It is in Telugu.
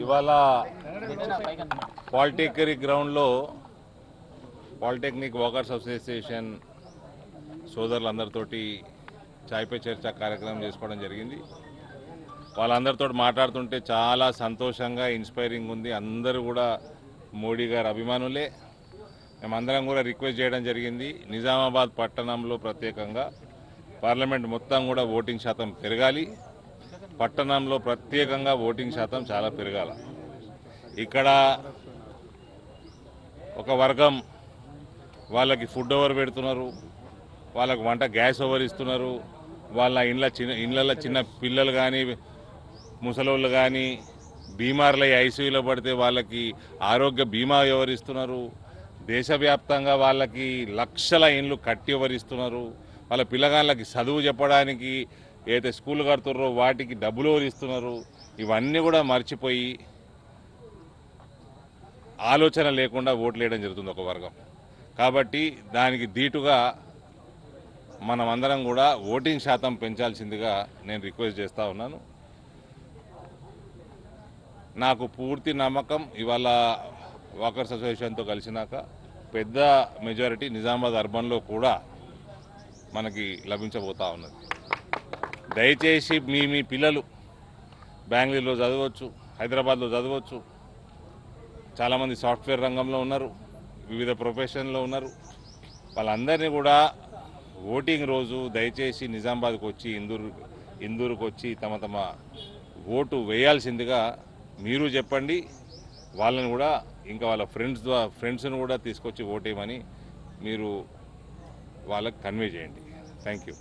ఇవాళ పాలిటెక్నిక్ గ్రౌండ్లో పాలిటెక్నిక్ వర్కర్స్ అసోసియేషన్ సోదరులందరితోటి చాయ్ పే చర్చ కార్యక్రమం చేసుకోవడం జరిగింది. వాళ్ళందరితో మాట్లాడుతుంటే చాలా సంతోషంగా ఇన్స్పైరింగ్ ఉంది. అందరూ కూడా మోడీ గారి అభిమానులే. మేమందరం కూడా రిక్వెస్ట్ చేయడం జరిగింది, నిజామాబాద్ పట్టణంలో ప్రత్యేకంగా పార్లమెంట్ మొత్తం కూడా ఓటింగ్ శాతం పెరగాలి, పట్టణంలో ప్రత్యేకంగా ఓటింగ్ శాతం చాలా పెరగాల. ఇక్కడ ఒక వర్గం వాళ్ళకి ఫుడ్ ఓవర్ పెడుతున్నారు, వాళ్ళకు వంట గ్యాస్ ఓవర్ ఇస్తున్నారు, వాళ్ళ ఇళ్ళ చిన్న పిల్లలు కానీ ముసలోళ్ళు కానీ బీమార్లై ఐసీయూలో పడితే వాళ్ళకి ఆరోగ్య బీమా ఎవరిస్తున్నారు, దేశవ్యాప్తంగా వాళ్ళకి లక్షల ఇండ్లు కట్టి ఎవరిస్తున్నారు, వాళ్ళ పిల్లగాళ్ళకి చదువు చెప్పడానికి ఏదైతే స్కూల్ కడుతున్నారో వాటికి డబ్బులు ఎవరిస్తున్నారు. ఇవన్నీ కూడా మర్చిపోయి ఆలోచన లేకుండా ఓట్లు వేయడం జరుగుతుంది ఒక వర్గం. కాబట్టి దానికి ధీటుగా మనమందరం కూడా ఓటింగ్ శాతం పెంచాల్సిందిగా నేను రిక్వెస్ట్ చేస్తూ ఉన్నాను. నాకు పూర్తి నమ్మకం ఇవాళ వర్కర్స్ అసోసియేషన్తో కలిసినాక పెద్ద మెజారిటీ నిజామాబాద్ అర్బన్లో కూడా మనకి లభించబోతూ ఉన్నది. దయచేసి మీ పిల్లలు బెంగళూరులో చదవచ్చు, హైదరాబాద్లో చదవచ్చు, చాలామంది సాఫ్ట్వేర్ రంగంలో ఉన్నారు, వివిధ ప్రొఫెషన్లో ఉన్నారు. వాళ్ళందరినీ కూడా ఓటింగ్ రోజు దయచేసి నిజామాబాద్కి వచ్చి ఇందూరుకు వచ్చి తమ ఓటు వేయాల్సిందిగా మీరు చెప్పండి. వాళ్ళని కూడా ఇంకా వాళ్ళ ఫ్రెండ్స్ను కూడా తీసుకొచ్చి ఓటేయమని మీరు వాళ్ళకి కన్వే చేయండి. Thank you.